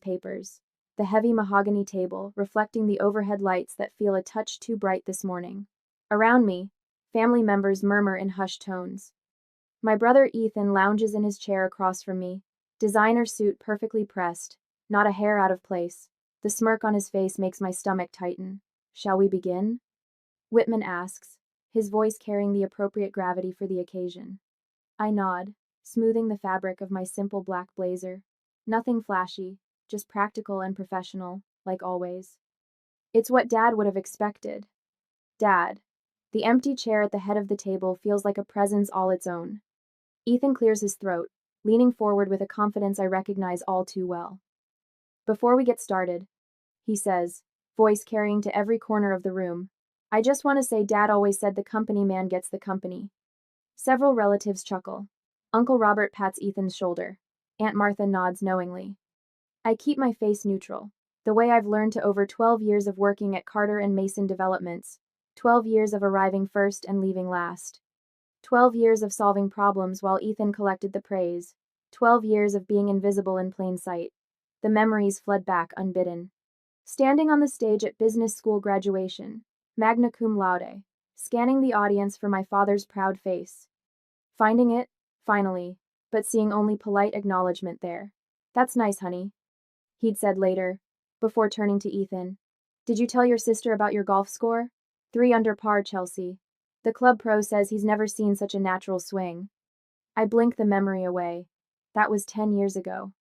papers. The heavy mahogany table, reflecting the overhead lights that feel a touch too bright this morning. Around me, family members murmur in hushed tones. My brother Ethan lounges in his chair across from me, designer suit perfectly pressed, not a hair out of place. The smirk on his face makes my stomach tighten. Shall we begin? Whitman asks, his voice carrying the appropriate gravity for the occasion. I nod, smoothing the fabric of my simple black blazer. Nothing flashy, just practical and professional, like always. It's what Dad would have expected. Dad. The empty chair at the head of the table feels like a presence all its own. Ethan clears his throat, leaning forward with a confidence I recognize all too well. Before we get started, he says, voice carrying to every corner of the room, I just want to say Dad always said the company man gets the company. Several relatives chuckle. Uncle Robert pats Ethan's shoulder. Aunt Martha nods knowingly. I keep my face neutral, the way I've learned to over 12 years of working at Carter and Mason Developments, 12 years of arriving first and leaving last. 12 years of solving problems while Ethan collected the praise. 12 years of being invisible in plain sight. The memories flood back unbidden. Standing on the stage at business school graduation, magna cum laude, scanning the audience for my father's proud face. Finding it, finally, but seeing only polite acknowledgement there. That's nice, honey, he'd said later, before turning to Ethan. Did you tell your sister about your golf score? 3 under par, Chelsea. The club pro says he's never seen such a natural swing. I blink the memory away. That was 10 years ago.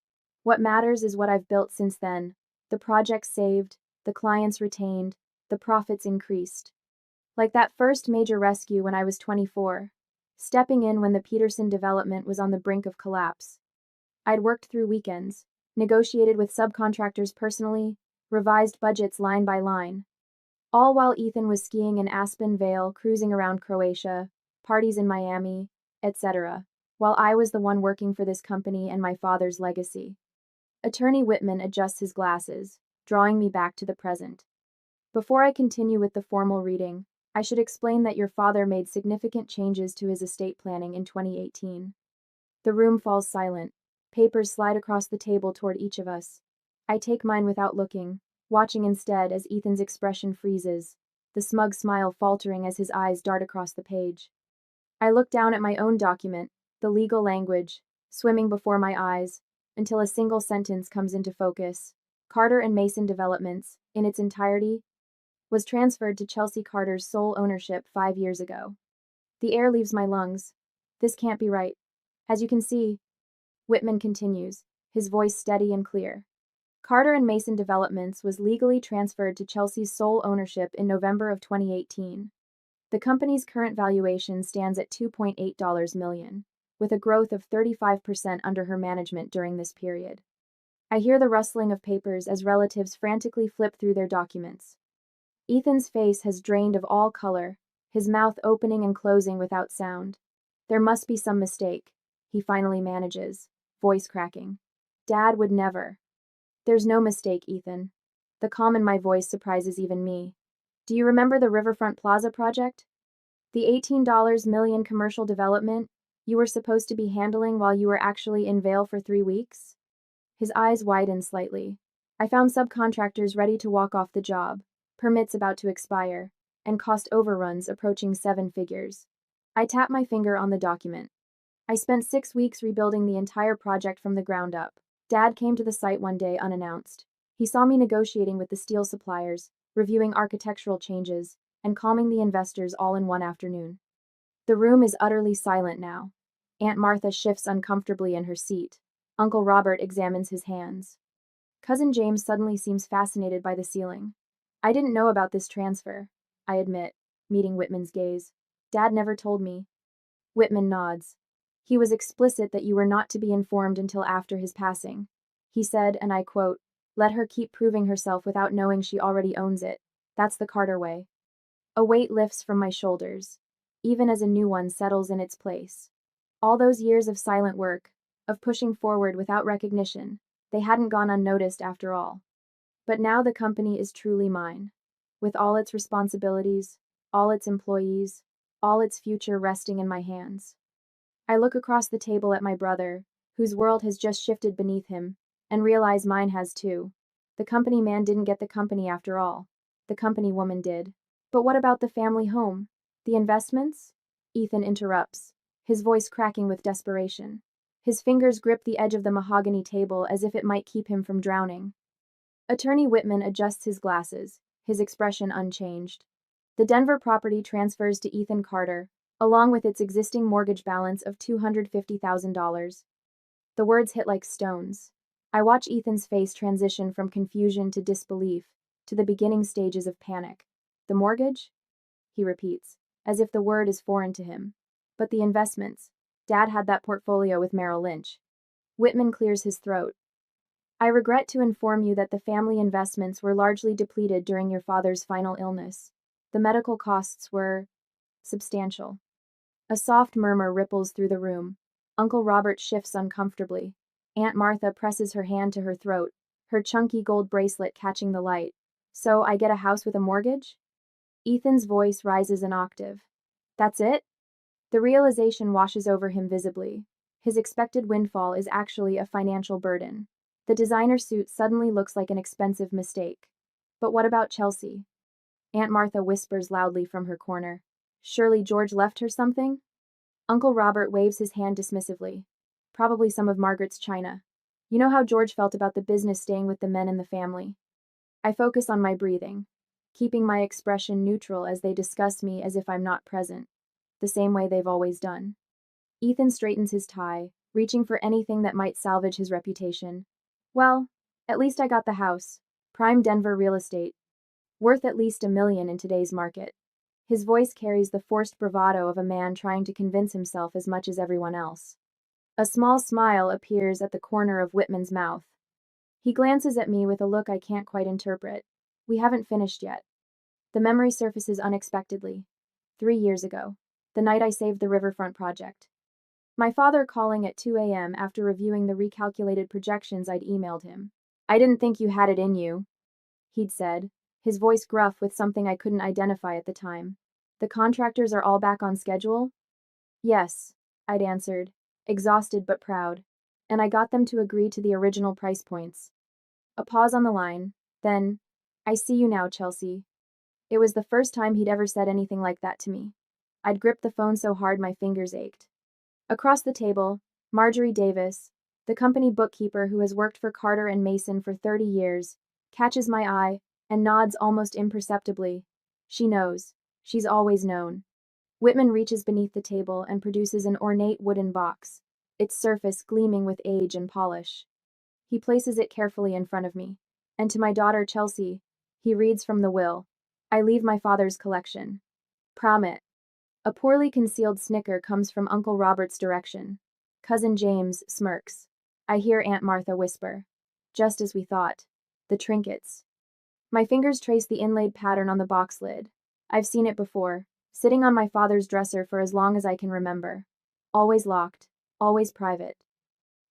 What matters is what I've built since then. The projects saved, the clients retained, the profits increased. Like that first major rescue when I was 24. Stepping in when the Peterson development was on the brink of collapse. I'd worked through weekends, negotiated with subcontractors personally, revised budgets line by line. All while Ethan was skiing in Aspen Vale, cruising around Croatia, parties in Miami, etc., while I was the one working for this company and my father's legacy. Attorney Whitman adjusts his glasses, drawing me back to the present. Before I continue with the formal reading, I should explain that your father made significant changes to his estate planning in 2018. The room falls silent. Papers slide across the table toward each of us. I take mine without looking, watching instead as Ethan's expression freezes, the smug smile faltering as his eyes dart across the page. I look down at my own document, the legal language, swimming before my eyes, until a single sentence comes into focus. Carter and Mason Developments, in its entirety, was transferred to Chelsea Carter's sole ownership 5 years ago. The air leaves my lungs. This can't be right. As you can see, Whitman continues, his voice steady and clear. Carter and Mason Developments was legally transferred to Chelsea's sole ownership in November of 2018. The company's current valuation stands at $2.8 million, with a growth of 35% under her management during this period. I hear the rustling of papers as relatives frantically flip through their documents. Ethan's face has drained of all color, his mouth opening and closing without sound. There must be some mistake, he finally manages, voice cracking. Dad would never. There's no mistake, Ethan. The calm in my voice surprises even me. Do you remember the Riverfront Plaza project? The $18 million commercial development you were supposed to be handling while you were actually in Vail for 3 weeks? His eyes widen slightly. I found subcontractors ready to walk off the job, permits about to expire, and cost overruns approaching 7 figures. I tap my finger on the document. I spent 6 weeks rebuilding the entire project from the ground up. Dad came to the site one day unannounced. He saw me negotiating with the steel suppliers, reviewing architectural changes, and calming the investors all in one afternoon. The room is utterly silent now. Aunt Martha shifts uncomfortably in her seat. Uncle Robert examines his hands. Cousin James suddenly seems fascinated by the ceiling. I didn't know about this transfer, I admit, meeting Whitman's gaze. Dad never told me. Whitman nods. He was explicit that you were not to be informed until after his passing. He said, and I quote, "Let her keep proving herself without knowing she already owns it. That's the Carter way." A weight lifts from my shoulders, even as a new one settles in its place. All those years of silent work, of pushing forward without recognition, they hadn't gone unnoticed after all. But now the company is truly mine, with all its responsibilities, all its employees, all its future resting in my hands. I look across the table at my brother, whose world has just shifted beneath him, and realize mine has too. The company man didn't get the company after all. The company woman did. But what about the family home? The investments? Ethan interrupts, his voice cracking with desperation. His fingers grip the edge of the mahogany table as if it might keep him from drowning. Attorney Whitman adjusts his glasses, his expression unchanged. The Denver property transfers to Ethan Carter, along with its existing mortgage balance of $250,000. The words hit like stones. I watch Ethan's face transition from confusion to disbelief, to the beginning stages of panic. The mortgage? He repeats, as if the word is foreign to him. But the investments. Dad had that portfolio with Merrill Lynch. Whitman clears his throat. I regret to inform you that the family investments were largely depleted during your father's final illness. The medical costs were substantial. A soft murmur ripples through the room. Uncle Robert shifts uncomfortably. Aunt Martha presses her hand to her throat, her chunky gold bracelet catching the light. So I get a house with a mortgage? Ethan's voice rises an octave. That's it? The realization washes over him visibly. His expected windfall is actually a financial burden. The designer suit suddenly looks like an expensive mistake. But what about Chelsea? Aunt Martha whispers loudly from her corner. Surely George left her something? Uncle Robert waves his hand dismissively. Probably some of Margaret's china. You know how George felt about the business staying with the men in the family. I focus on my breathing, keeping my expression neutral as they discuss me as if I'm not present, the same way they've always done. Ethan straightens his tie, reaching for anything that might salvage his reputation. Well, at least I got the house. Prime Denver real estate. Worth at least $1 million in today's market. His voice carries the forced bravado of a man trying to convince himself as much as everyone else. A small smile appears at the corner of Whitman's mouth. He glances at me with a look I can't quite interpret. We haven't finished yet. The memory surfaces unexpectedly. 3 years ago. The night I saved the riverfront project. My father calling at 2 a.m. after reviewing the recalculated projections I'd emailed him. I didn't think you had it in you, he'd said, his voice gruff with something I couldn't identify at the time. The contractors are all back on schedule? Yes, I'd answered, exhausted but proud. And I got them to agree to the original price points. A pause on the line, then, I see you now, Chelsea. It was the first time he'd ever said anything like that to me. I'd gripped the phone so hard my fingers ached. Across the table, Marjorie Davis, the company bookkeeper who has worked for Carter and Mason for 30 years, catches my eye and nods almost imperceptibly. She knows. She's always known. Whitman reaches beneath the table and produces an ornate wooden box, its surface gleaming with age and polish. He places it carefully in front of me. And to my daughter Chelsea, he reads from the will. I leave my father's collection. Prom. A poorly concealed snicker comes from Uncle Robert's direction. Cousin James smirks. I hear Aunt Martha whisper. Just as we thought. The trinkets. My fingers trace the inlaid pattern on the box lid. I've seen it before, sitting on my father's dresser for as long as I can remember. Always locked, always private.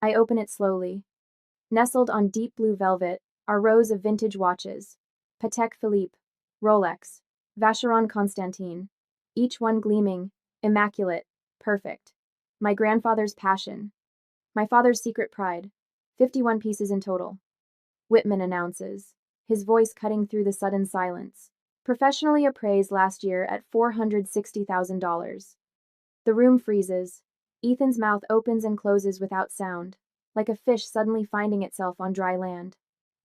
I open it slowly. Nestled on deep blue velvet are rows of vintage watches. Patek Philippe, Rolex, Vacheron Constantin. Each one gleaming, immaculate, perfect. My grandfather's passion. My father's secret pride. 51 pieces in total. Whitman announces, his voice cutting through the sudden silence. Professionally appraised last year at $460,000. The room freezes. Ethan's mouth opens and closes without sound, like a fish suddenly finding itself on dry land.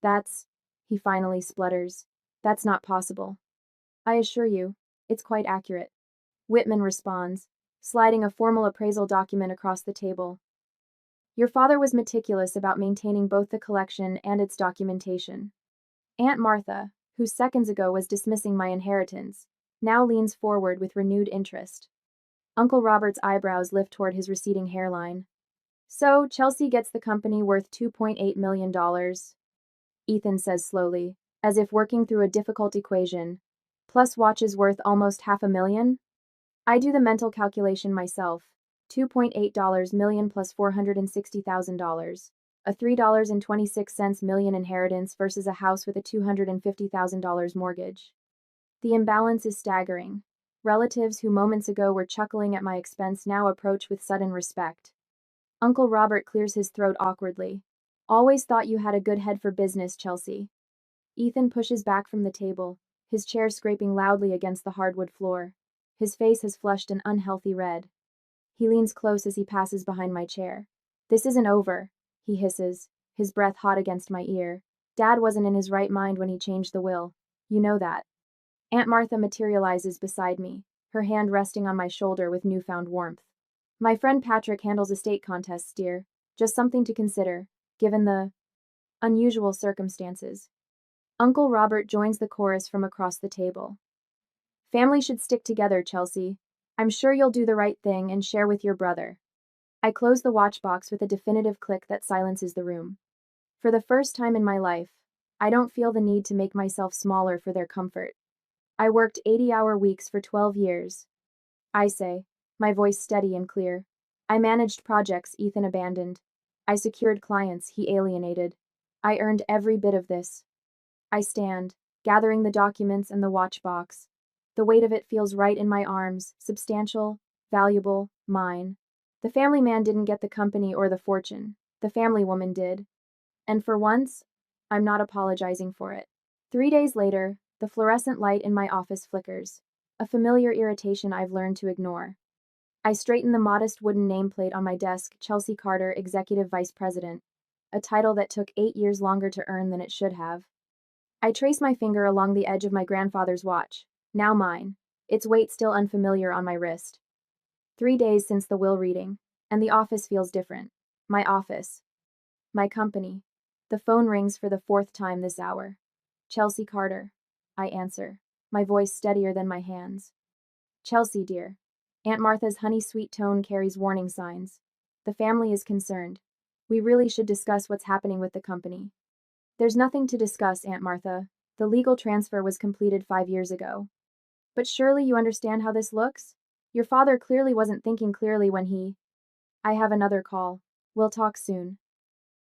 That's, he finally splutters, that's not possible. I assure you, it's quite accurate. Whitman responds, sliding a formal appraisal document across the table. Your father was meticulous about maintaining both the collection and its documentation. Aunt Martha, who seconds ago was dismissing my inheritance, now leans forward with renewed interest. Uncle Robert's eyebrows lift toward his receding hairline. So, Chelsea gets the company worth $2.8 million. Ethan says slowly, as if working through a difficult equation. Plus watches worth almost $500,000? I do the mental calculation myself. $2.8 million plus $460,000. A $3.26 million inheritance versus a house with a $250,000 mortgage. The imbalance is staggering. Relatives who moments ago were chuckling at my expense now approach with sudden respect. Uncle Robert clears his throat awkwardly. Always thought you had a good head for business, Chelsea. Ethan pushes back from the table, his chair scraping loudly against the hardwood floor. His face has flushed an unhealthy red. He leans close as he passes behind my chair. This isn't over, he hisses, his breath hot against my ear. Dad wasn't in his right mind when he changed the will. You know that. Aunt Martha materializes beside me, her hand resting on my shoulder with newfound warmth. My friend Patrick handles estate contests, dear. Just something to consider, given the unusual circumstances. Uncle Robert joins the chorus from across the table. Family should stick together, Chelsea. I'm sure you'll do the right thing and share with your brother. I close the watch box with a definitive click that silences the room. For the first time in my life, I don't feel the need to make myself smaller for their comfort. I worked 80-hour weeks for 12 years. I say, my voice steady and clear. I managed projects Ethan abandoned. I secured clients he alienated. I earned every bit of this. I stand, gathering the documents and the watch box. The weight of it feels right in my arms, substantial, valuable, mine. The family man didn't get the company or the fortune. The family woman did. And for once, I'm not apologizing for it. 3 days later, the fluorescent light in my office flickers, a familiar irritation I've learned to ignore. I straighten the modest wooden nameplate on my desk, Chelsea Carter, Executive Vice President, a title that took 8 years longer to earn than it should have. I trace my finger along the edge of my grandfather's watch, now mine, its weight still unfamiliar on my wrist. 3 days since the will reading, and the office feels different. My office. My company. The phone rings for the 4th time this hour. Chelsea Carter. I answer, my voice steadier than my hands. Chelsea, dear. Aunt Martha's honey-sweet tone carries warning signs. The family is concerned. We really should discuss what's happening with the company. There's nothing to discuss, Aunt Martha. The legal transfer was completed 5 years ago. But surely you understand how this looks? Your father clearly wasn't thinking clearly when he... I have another call. We'll talk soon.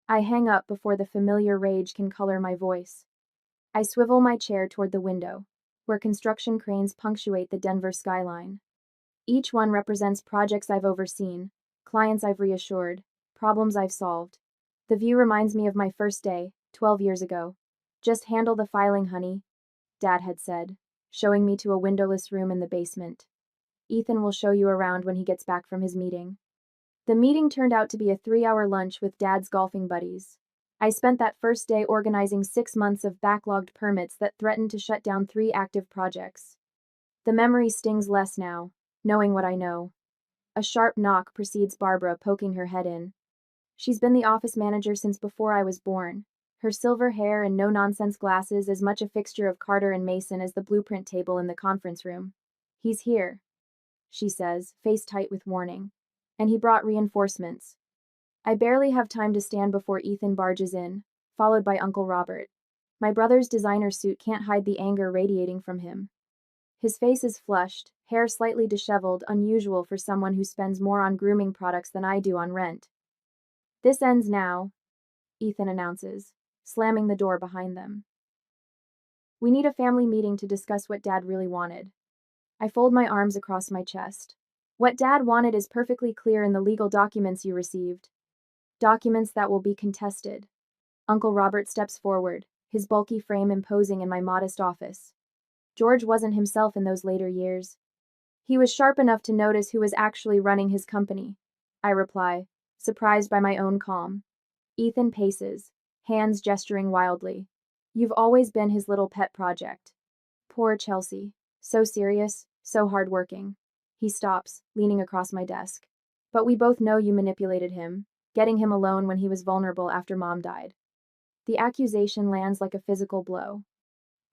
I hang up before the familiar rage can color my voice. I swivel my chair toward the window, where construction cranes punctuate the Denver skyline. Each one represents projects I've overseen, clients I've reassured, problems I've solved. The view reminds me of my first day, 12 years ago. Just handle the filing, honey, Dad had said, showing me to a windowless room in the basement. Ethan will show you around when he gets back from his meeting. The meeting turned out to be a 3-hour lunch with Dad's golfing buddies. I spent that first day organizing 6 months of backlogged permits that threatened to shut down 3 active projects. The memory stings less now, knowing what I know. A sharp knock precedes Barbara poking her head in. She's been the office manager since before I was born. Her silver hair and no-nonsense glasses as much a fixture of Carter and Mason as the blueprint table in the conference room. He's here, she says, face tight with warning. And he brought reinforcements. I barely have time to stand before Ethan barges in, followed by Uncle Robert. My brother's designer suit can't hide the anger radiating from him. His face is flushed, hair slightly disheveled, unusual for someone who spends more on grooming products than I do on rent. This ends now, Ethan announces, slamming the door behind them. We need a family meeting to discuss what Dad really wanted. I fold my arms across my chest. What Dad wanted is perfectly clear in the legal documents you received. Documents that will be contested. Uncle Robert steps forward, his bulky frame imposing in my modest office. George wasn't himself in those later years. He was sharp enough to notice who was actually running his company. I reply, surprised by my own calm. Ethan paces, hands gesturing wildly. You've always been his little pet project. Poor Chelsea. So serious, so hardworking. He stops, leaning across my desk. But we both know you manipulated him, getting him alone when he was vulnerable after Mom died. The accusation lands like a physical blow.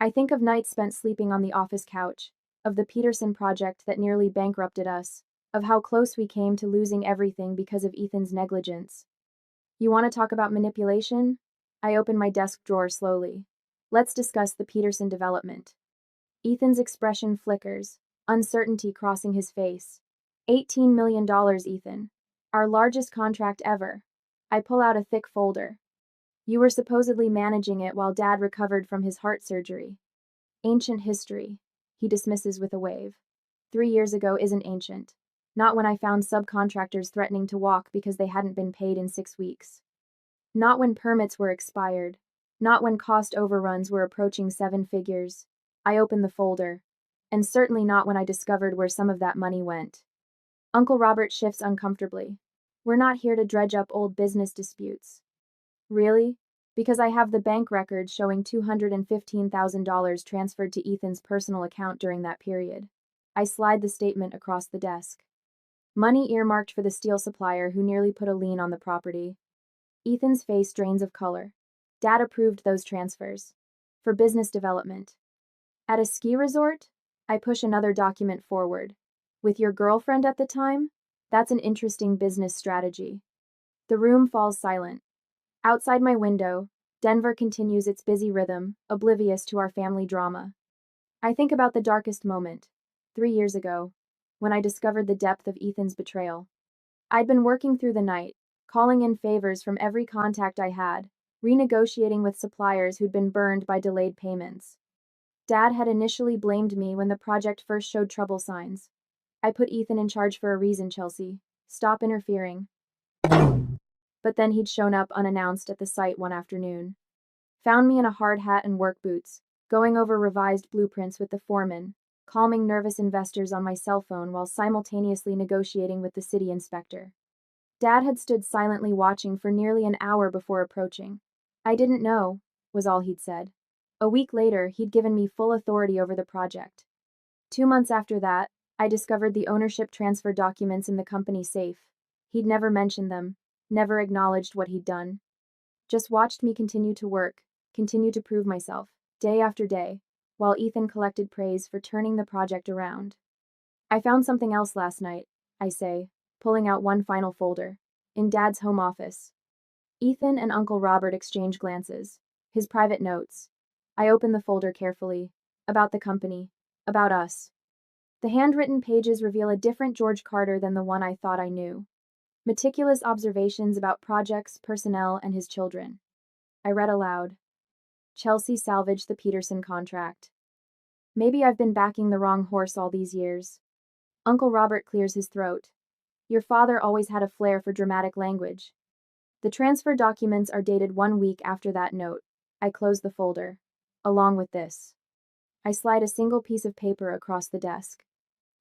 I think of nights spent sleeping on the office couch, of the Peterson project that nearly bankrupted us, of how close we came to losing everything because of Ethan's negligence. You want to talk about manipulation? I open my desk drawer slowly. Let's discuss the Peterson development. Ethan's expression flickers, uncertainty crossing his face. $18 million, Ethan. Our largest contract ever. I pull out a thick folder. You were supposedly managing it while Dad recovered from his heart surgery. Ancient history, he dismisses with a wave. 3 years ago isn't ancient. Not when I found subcontractors threatening to walk because they hadn't been paid in 6 weeks. Not when permits were expired. Not when cost overruns were approaching seven figures. I opened the folder. And certainly not when I discovered where some of that money went. Uncle Robert shifts uncomfortably. We're not here to dredge up old business disputes. Really? Because I have the bank records showing $215,000 transferred to Ethan's personal account during that period. I slide the statement across the desk. Money earmarked for the steel supplier who nearly put a lien on the property. Ethan's face drains of color. Dad approved those transfers. For business development. At a ski resort? I push another document forward. With your girlfriend at the time? That's an interesting business strategy. The room falls silent. Outside my window, Denver continues its busy rhythm, oblivious to our family drama. I think about the darkest moment, 3 years ago, when I discovered the depth of Ethan's betrayal. I'd been working through the night, calling in favors from every contact I had, renegotiating with suppliers who'd been burned by delayed payments. Dad had initially blamed me when the project first showed trouble signs. I put Ethan in charge for a reason, Chelsea. Stop interfering. But then he'd shown up unannounced at the site one afternoon. Found me in a hard hat and work boots, going over revised blueprints with the foreman, calming nervous investors on my cell phone while simultaneously negotiating with the city inspector. Dad had stood silently watching for nearly an hour before approaching. I didn't know, was all he'd said. A week later, he'd given me full authority over the project. 2 months after that, I discovered the ownership transfer documents in the company safe. He'd never mentioned them, never acknowledged what he'd done. Just watched me continue to work, continue to prove myself, day after day, while Ethan collected praise for turning the project around. I found something else last night, I say, pulling out one final folder, in Dad's home office. Ethan and Uncle Robert exchange glances, his private notes. I open the folder carefully, about the company, about us. The handwritten pages reveal a different George Carter than the one I thought I knew. Meticulous observations about projects, personnel, and his children. I read aloud. Chelsea salvaged the Peterson contract. Maybe I've been backing the wrong horse all these years. Uncle Robert clears his throat. Your father always had a flair for dramatic language. The transfer documents are dated 1 week after that note. I close the folder. Along with this. I slide a single piece of paper across the desk.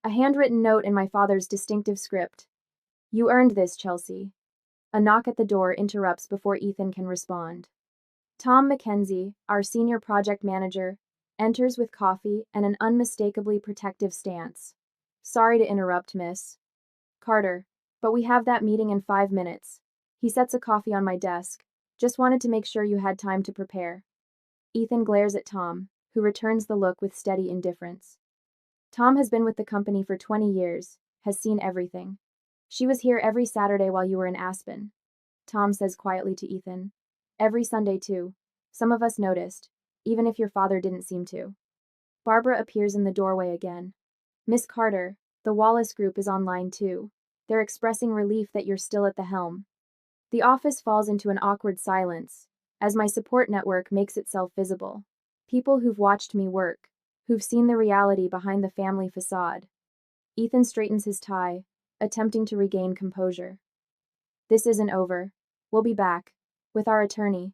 A handwritten note in my father's distinctive script. You earned this, Chelsea. A knock at the door interrupts before Ethan can respond. Tom Mackenzie, our senior project manager, enters with coffee and an unmistakably protective stance. Sorry to interrupt, Miss Carter, but we have that meeting in 5 minutes. He sets a coffee on my desk. Just wanted to make sure you had time to prepare. Ethan glares at Tom, who returns the look with steady indifference. Tom has been with the company for 20 years, has seen everything. She was here every Saturday while you were in Aspen. Tom says quietly to Ethan. Every Sunday too. Some of us noticed, even if your father didn't seem to. Barbara appears in the doorway again. Miss Carter, the Wallace Group is online too. They're expressing relief that you're still at the helm. The office falls into an awkward silence, as my support network makes itself visible. People who've watched me work, who've seen the reality behind the family facade. Ethan straightens his tie, attempting to regain composure. This isn't over. We'll be back, with our attorney.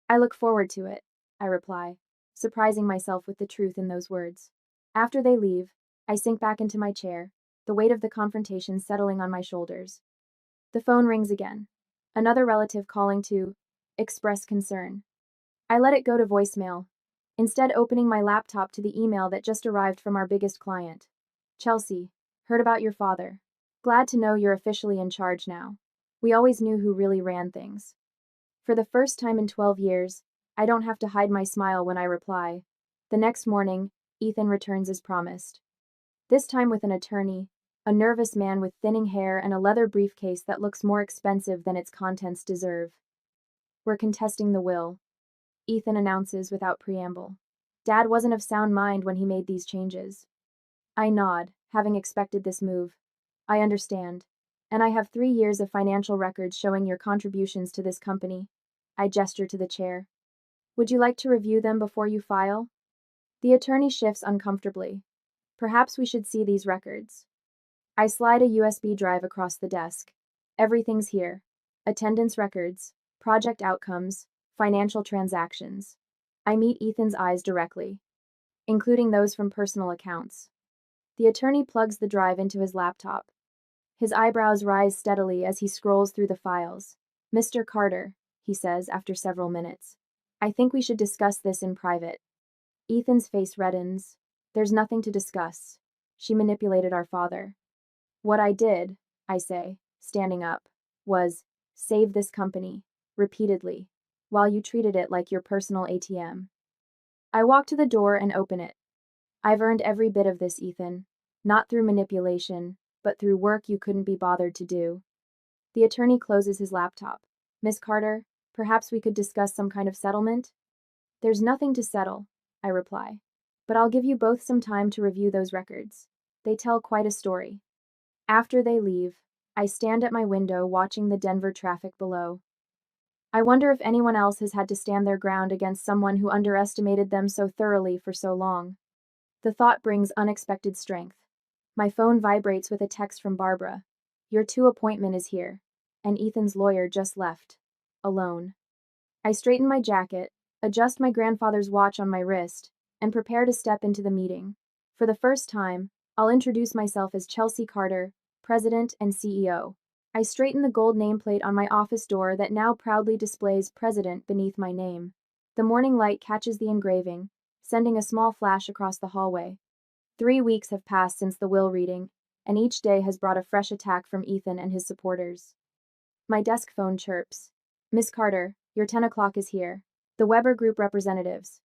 I look forward to it, I reply, surprising myself with the truth in those words. After they leave, I sink back into my chair, the weight of the confrontation settling on my shoulders. The phone rings again. Another relative calling to express concern. I let it go to voicemail, instead opening my laptop to the email that just arrived from our biggest client. Chelsea, heard about your father. Glad to know you're officially in charge now. We always knew who really ran things. For the first time in 12 years, I don't have to hide my smile when I reply. The next morning, Ethan returns as promised. This time with an attorney, a nervous man with thinning hair and a leather briefcase that looks more expensive than its contents deserve. We're contesting the will, Ethan announces without preamble. Dad wasn't of sound mind when he made these changes. I nod, having expected this move. I understand. And I have 3 years of financial records showing your contributions to this company. I gesture to the chair. Would you like to review them before you file? The attorney shifts uncomfortably. Perhaps we should see these records. I slide a USB drive across the desk. Everything's here. Attendance records, project outcomes, financial transactions. I meet Ethan's eyes directly, including those from personal accounts. The attorney plugs the drive into his laptop. His eyebrows rise steadily as he scrolls through the files. "Mr. Carter," he says after several minutes, "I think we should discuss this in private." Ethan's face reddens. "There's nothing to discuss. She manipulated our father." "What I did," I say, standing up, "was save this company, repeatedly, while you treated it like your personal ATM." I walk to the door and open it. "I've earned every bit of this, Ethan. Not through manipulation, but through work you couldn't be bothered to do." The attorney closes his laptop. "Miss Carter, perhaps we could discuss some kind of settlement?" "There's nothing to settle," I reply. "But I'll give you both some time to review those records. They tell quite a story." After they leave, I stand at my window watching the Denver traffic below. I wonder if anyone else has had to stand their ground against someone who underestimated them so thoroughly for so long. The thought brings unexpected strength. My phone vibrates with a text from Barbara. "Your 2 appointment is here, and Ethan's lawyer just left. Alone." I straighten my jacket, adjust my grandfather's watch on my wrist, and prepare to step into the meeting. For the first time, I'll introduce myself as Chelsea Carter, President and CEO. I straighten the gold nameplate on my office door that now proudly displays President beneath my name. The morning light catches the engraving, sending a small flash across the hallway. 3 weeks have passed since the will reading, and each day has brought a fresh attack from Ethan and his supporters. My desk phone chirps. "Miss Carter, your 10 o'clock is here. The Weber Group representatives."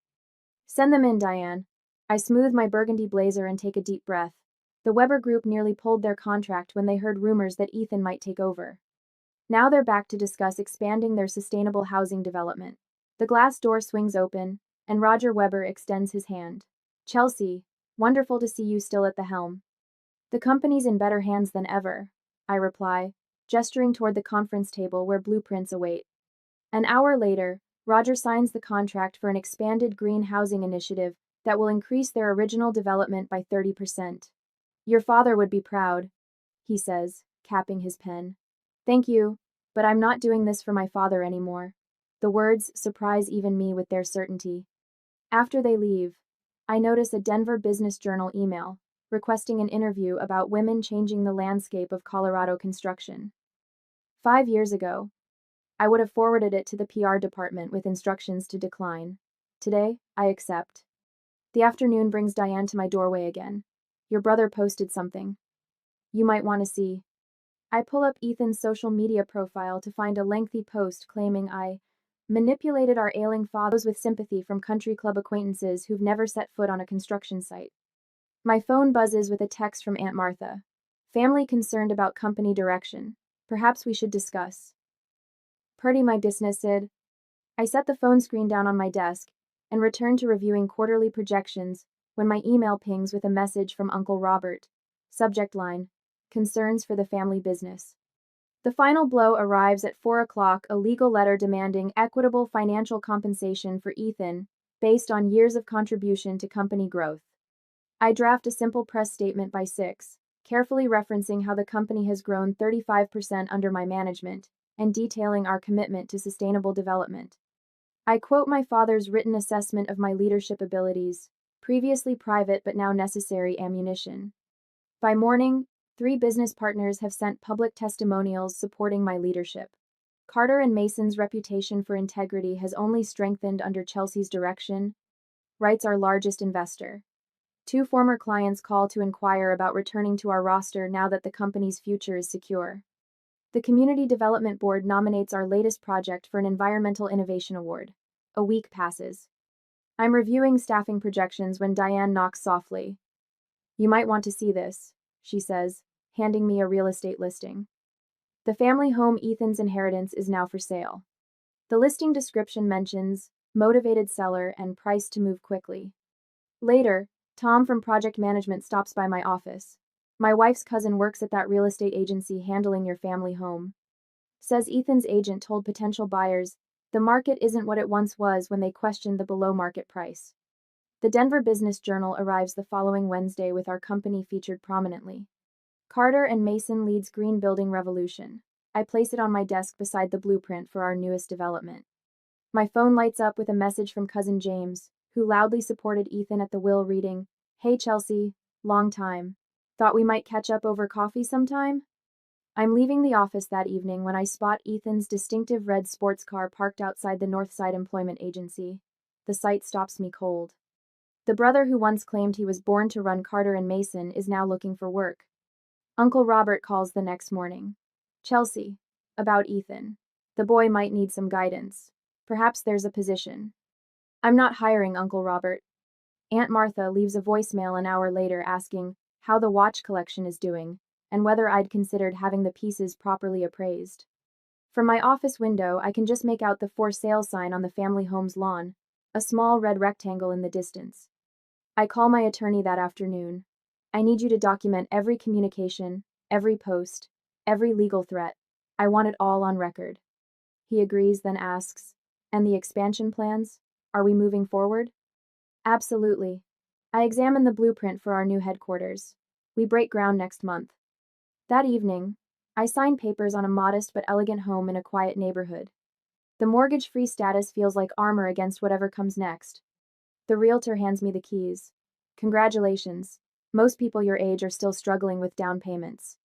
"Send them in, Diane." I smooth my burgundy blazer and take a deep breath. The Weber Group nearly pulled their contract when they heard rumors that Ethan might take over. Now they're back to discuss expanding their sustainable housing development. The glass door swings open, and Roger Weber extends his hand. "Chelsea, wonderful to see you still at the helm." "The company's in better hands than ever," I reply, gesturing toward the conference table where blueprints await. An hour later, Roger signs the contract for an expanded green housing initiative that will increase their original development by 30%. "Your father would be proud," he says, capping his pen. "Thank you, but I'm not doing this for my father anymore." The words surprise even me with their certainty. After they leave, I notice a Denver Business Journal email requesting an interview about women changing the landscape of Colorado construction. 5 years ago, I would have forwarded it to the PR department with instructions to decline. Today, I accept. The afternoon brings Diane to my doorway again. "Your brother posted something you might want to see." I pull up Ethan's social media profile to find a lengthy post claiming I manipulated our ailing fathers with sympathy from country club acquaintances who've never set foot on a construction site. My phone buzzes with a text from Aunt Martha. "Family concerned about company direction. Perhaps we should discuss." "Purdy my business, Sid." I set the phone screen down on my desk and return to reviewing quarterly projections when my email pings with a message from Uncle Robert. Subject line: "Concerns for the family business." The final blow arrives at 4 o'clock, a legal letter demanding equitable financial compensation for Ethan based on years of contribution to company growth. I draft a simple press statement by 6, carefully referencing how the company has grown 35% under my management and detailing our commitment to sustainable development. I quote my father's written assessment of my leadership abilities, previously private but now necessary ammunition. By morning, 3 business partners have sent public testimonials supporting my leadership. Carter and Mason's reputation for integrity has only strengthened under Chelsea's direction, writes our largest investor. 2 former clients call to inquire about returning to our roster now that the company's future is secure. The Community Development Board nominates our latest project for an Environmental Innovation Award. A week passes. I'm reviewing staffing projections when Diane knocks softly. "You might want to see this," she says, handing me a real estate listing. The family home Ethan's inheritance is now for sale. The listing description mentions motivated seller and price to move quickly. Later, Tom from project management stops by my office. "My wife's cousin works at that real estate agency handling your family home. Says Ethan's agent told potential buyers the market isn't what it once was when they questioned the below-market price." The Denver Business Journal arrives the following Wednesday with our company featured prominently. "Carter and Mason leads green building revolution." I place it on my desk beside the blueprint for our newest development. My phone lights up with a message from cousin James, who loudly supported Ethan at the will reading. Hey Chelsea, long time. Thought we might catch up over coffee sometime? I'm leaving the office that evening when I spot Ethan's distinctive red sports car parked outside the Northside Employment Agency. The sight stops me cold. The brother who once claimed he was born to run Carter and Mason is now looking for work. Uncle Robert calls the next morning. Chelsea. About Ethan. The boy might need some guidance. Perhaps there's a position. I'm not hiring, Uncle Robert. Aunt Martha leaves a voicemail an hour later asking how the watch collection is doing and whether I'd considered having the pieces properly appraised. From my office window, I can just make out the for sale sign on the family home's lawn, a small red rectangle in the distance. I call my attorney that afternoon. I need you to document every communication, every post, every legal threat. I want it all on record. He agrees, then asks, and the expansion plans? Are we moving forward? Absolutely. I examine the blueprint for our new headquarters. We break ground next month. That evening, I sign papers on a modest but elegant home in a quiet neighborhood. The mortgage-free status feels like armor against whatever comes next. The realtor hands me the keys. Congratulations. Most people your age are still struggling with down payments.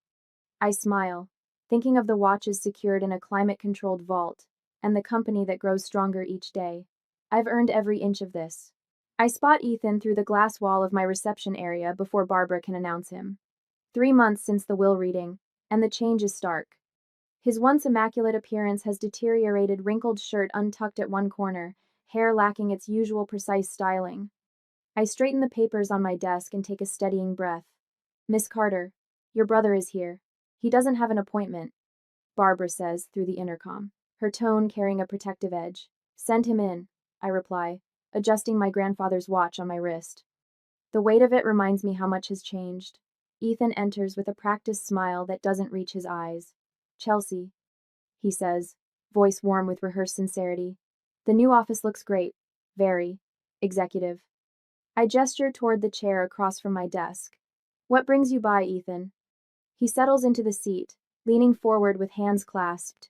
I smile, thinking of the watches secured in a climate-controlled vault, and the company that grows stronger each day. I've earned every inch of this. I spot Ethan through the glass wall of my reception area before Barbara can announce him. 3 months since the will reading, and the change is stark. His once immaculate appearance has deteriorated, wrinkled shirt untucked at one corner, hair lacking its usual precise styling. I straighten the papers on my desk and take a steadying breath. Miss Carter, your brother is here. He doesn't have an appointment, Barbara says through the intercom, her tone carrying a protective edge. Send him in, I reply, adjusting my grandfather's watch on my wrist. The weight of it reminds me how much has changed. Ethan enters with a practiced smile that doesn't reach his eyes. Chelsea, he says, voice warm with rehearsed sincerity. The new office looks great. Very executive. I gesture toward the chair across from my desk. What brings you by, Ethan? He settles into the seat, leaning forward with hands clasped.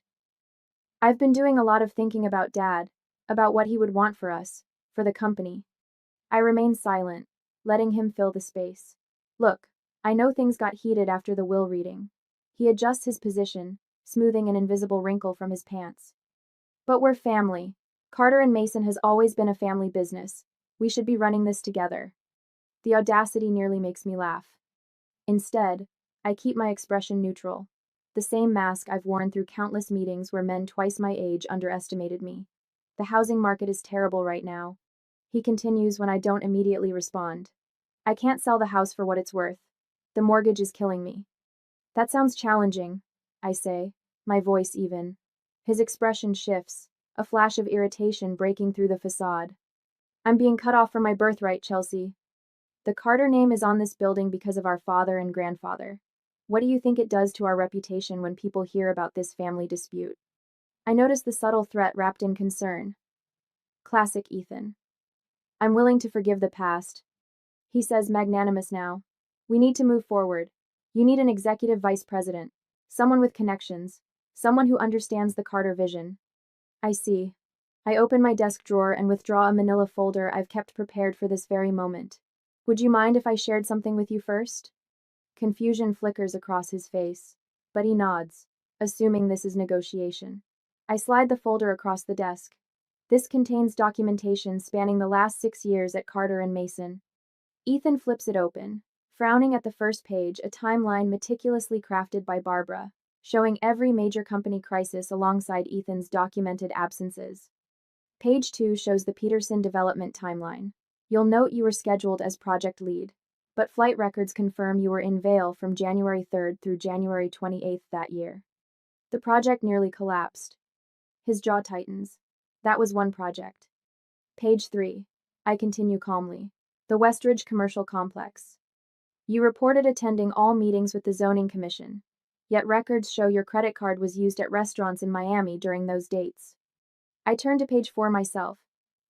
I've been doing a lot of thinking about Dad, about what he would want for us, for the company. I remain silent, letting him fill the space. Look, I know things got heated after the will reading. He adjusts his position, smoothing an invisible wrinkle from his pants. But we're family. Carter and Mason has always been a family business. We should be running this together. The audacity nearly makes me laugh. Instead, I keep my expression neutral, the same mask I've worn through countless meetings where men twice my age underestimated me. The housing market is terrible right now. He continues when I don't immediately respond. I can't sell the house for what it's worth. The mortgage is killing me. That sounds challenging, I say, my voice even. His expression shifts, a flash of irritation breaking through the facade. I'm being cut off from my birthright, Chelsea. The Carter name is on this building because of our father and grandfather. What do you think it does to our reputation when people hear about this family dispute? I notice the subtle threat wrapped in concern. Classic Ethan. I'm willing to forgive the past. He says, magnanimous now. We need to move forward. You need an executive vice president, someone with connections, someone who understands the Carter vision. I see. I open my desk drawer and withdraw a manila folder I've kept prepared for this very moment. Would you mind if I shared something with you first? Confusion flickers across his face, but he nods, assuming this is negotiation. I slide the folder across the desk. This contains documentation spanning the last 6 years at Carter and Mason. Ethan flips it open, frowning at the first page, a timeline meticulously crafted by Barbara, showing every major company crisis alongside Ethan's documented absences. Page 2 shows the Peterson development timeline. You'll note you were scheduled as project lead, but flight records confirm you were in Vail from January 3rd through January 28th that year. The project nearly collapsed. His jaw tightens. That was one project. Page 3. I continue calmly. The Westridge Commercial Complex. You reported attending all meetings with the Zoning Commission, yet records show your credit card was used at restaurants in Miami during those dates. I turn to page 4 myself.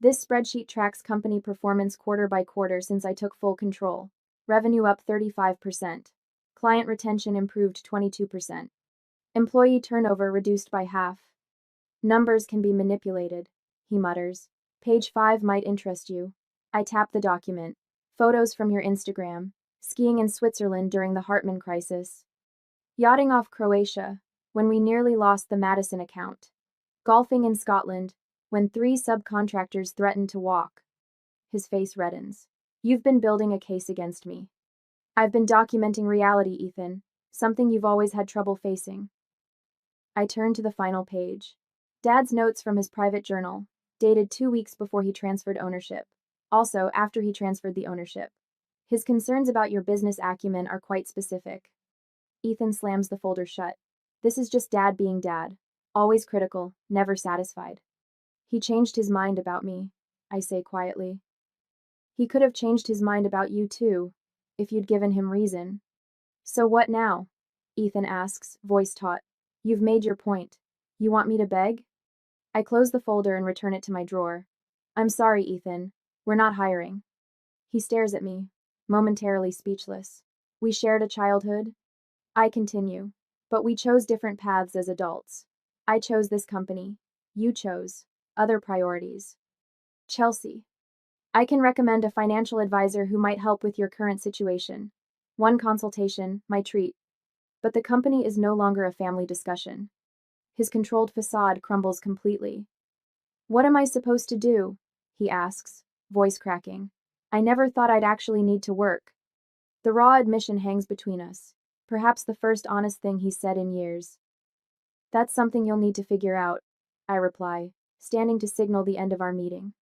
This spreadsheet tracks company performance quarter by quarter since I took full control. Revenue up 35%. Client retention improved 22%. Employee turnover reduced by half. Numbers can be manipulated, he mutters. Page 5 might interest you. I tap the document. Photos from your Instagram. Skiing in Switzerland during the Hartman crisis. Yachting off Croatia, when we nearly lost the Madison account. Golfing in Scotland, when 3 subcontractors threatened to walk. His face reddens. You've been building a case against me. I've been documenting reality, Ethan, something you've always had trouble facing. I turn to the final page. Dad's notes from his private journal, dated 2 weeks before he transferred ownership. Also, after he transferred the ownership. His concerns about your business acumen are quite specific. Ethan slams the folder shut. This is just Dad being Dad. Always critical, never satisfied. He changed his mind about me, I say quietly. He could have changed his mind about you too, if you'd given him reason. So what now? Ethan asks, voice taut. You've made your point. You want me to beg? I close the folder and return it to my drawer. I'm sorry, Ethan. We're not hiring. He stares at me, momentarily speechless. We shared a childhood? I continue. But we chose different paths as adults. I chose this company. You chose other priorities. Chelsea. I can recommend a financial advisor who might help with your current situation. One consultation, my treat. But the company is no longer a family discussion. His controlled facade crumbles completely. What am I supposed to do? He asks, voice cracking. I never thought I'd actually need to work. The raw admission hangs between us, perhaps the first honest thing he's said in years. That's something you'll need to figure out, I reply, standing to signal the end of our meeting.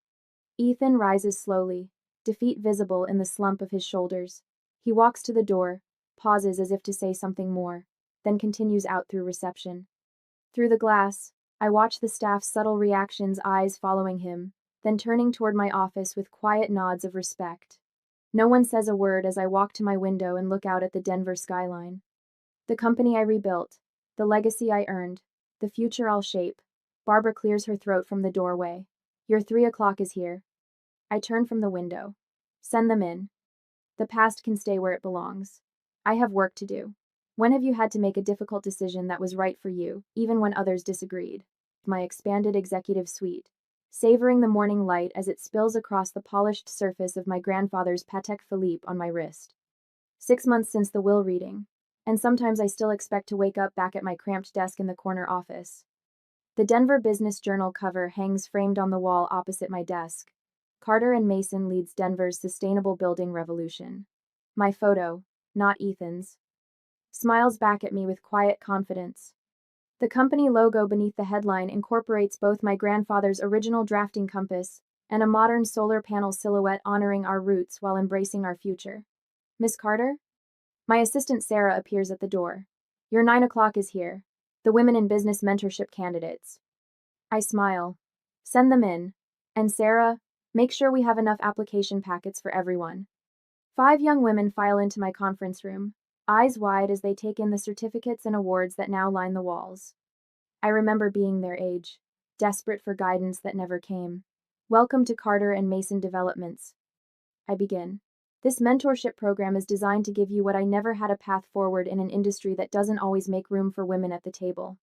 Ethan rises slowly, defeat visible in the slump of his shoulders. He walks to the door, pauses as if to say something more, then continues out through reception. Through the glass, I watch the staff's subtle reactions, eyes following him, then turning toward my office with quiet nods of respect. No one says a word as I walk to my window and look out at the Denver skyline. The company I rebuilt, the legacy I earned, the future I'll shape. Barbara clears her throat from the doorway. Your 3 o'clock is here. I turn from the window. Send them in. The past can stay where it belongs. I have work to do. When have you had to make a difficult decision that was right for you, even when others disagreed? My expanded executive suite, savoring the morning light as it spills across the polished surface of my grandfather's Patek Philippe on my wrist. 6 months since the will reading, and sometimes I still expect to wake up back at my cramped desk in the corner office. The Denver Business Journal cover hangs framed on the wall opposite my desk. Carter and Mason leads Denver's sustainable building revolution. My photo, not Ethan's, smiles back at me with quiet confidence. The company logo beneath the headline incorporates both my grandfather's original drafting compass and a modern solar panel silhouette honoring our roots while embracing our future. Miss Carter? My assistant Sarah appears at the door. Your 9 o'clock is here. The Women in Business Mentorship candidates. I smile. Send them in. And Sarah, make sure we have enough application packets for everyone. 5 young women file into my conference room, eyes wide as they take in the certificates and awards that now line the walls. I remember being their age, desperate for guidance that never came. Welcome to Carter and Mason Developments. I begin. This mentorship program is designed to give you what I never had: a path forward in an industry that doesn't always make room for women at the table.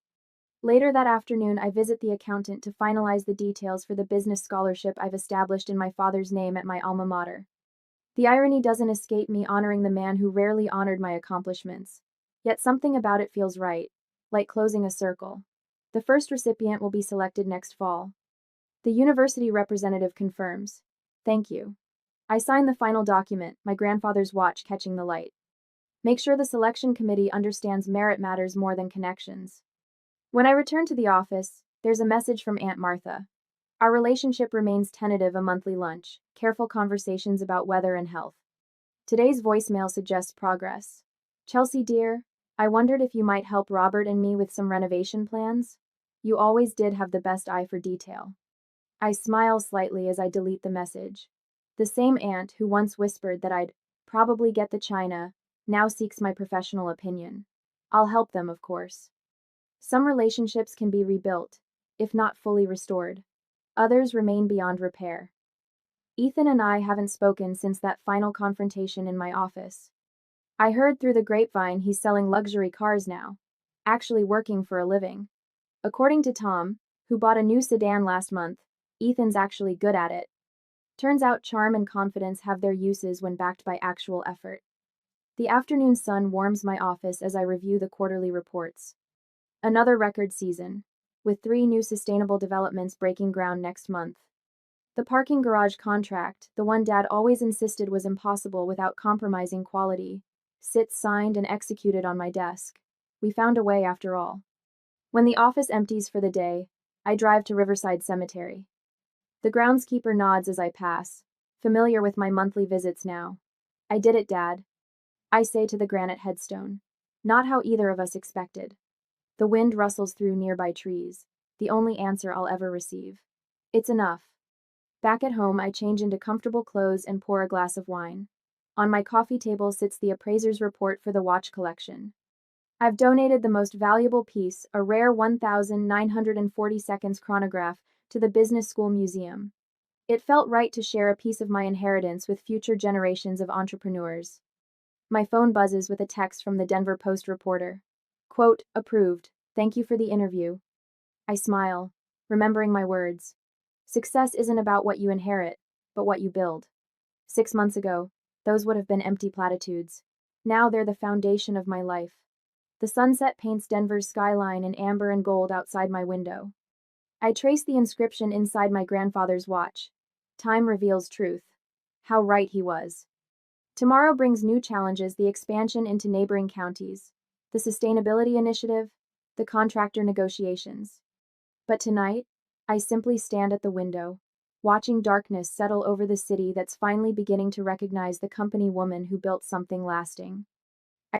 Later that afternoon, I visit the accountant to finalize the details for the business scholarship I've established in my father's name at my alma mater. The irony doesn't escape me, honoring the man who rarely honored my accomplishments. Yet something about it feels right, like closing a circle. The first recipient will be selected next fall. The university representative confirms. Thank you. I sign the final document, my grandfather's watch catching the light. Make sure the selection committee understands merit matters more than connections. When I return to the office, there's a message from Aunt Martha. Our relationship remains tentative: a monthly lunch, careful conversations about weather and health. Today's voicemail suggests progress. Chelsea dear, I wondered if you might help Robert and me with some renovation plans. You always did have the best eye for detail. I smile slightly as I delete the message. The same aunt who once whispered that I'd probably get the china now seeks my professional opinion. I'll help them, of course. Some relationships can be rebuilt, if not fully restored. Others remain beyond repair. Ethan and I haven't spoken since that final confrontation in my office. I heard through the grapevine he's selling luxury cars now. actually working for a living. According to Tom, who bought a new sedan last month, Ethan's actually good at it. Turns out charm and confidence have their uses when backed by actual effort. The afternoon sun warms my office as I review the quarterly reports. Another record season, with 3 new sustainable developments breaking ground next month. The parking garage contract, the one Dad always insisted was impossible without compromising quality, sits signed and executed on my desk. We found a way after all. When the office empties for the day, I drive to Riverside Cemetery. The groundskeeper nods as I pass, familiar with my monthly visits now. I did it, Dad, I say to the granite headstone. Not how either of us expected. The wind rustles through nearby trees, the only answer I'll ever receive. It's enough. Back at home, I change into comfortable clothes and pour a glass of wine. On my coffee table sits the appraiser's report for the watch collection. I've donated the most valuable piece, a rare 1940 seconds chronograph, to the Business School Museum. It felt right to share a piece of my inheritance with future generations of entrepreneurs. My phone buzzes with a text from the Denver Post reporter. Quote, approved. Thank you for the interview. I smile, remembering my words. Success isn't about what you inherit, but what you build. 6 months ago, those would have been empty platitudes. Now they're the foundation of my life. The sunset paints Denver's skyline in amber and gold outside my window. I trace the inscription inside my grandfather's watch. Time reveals truth. How right he was. Tomorrow brings new challenges: the expansion into neighboring counties, the sustainability initiative, the contractor negotiations. But tonight, I simply stand at the window, watching darkness settle over the city that's finally beginning to recognize the company woman who built something lasting.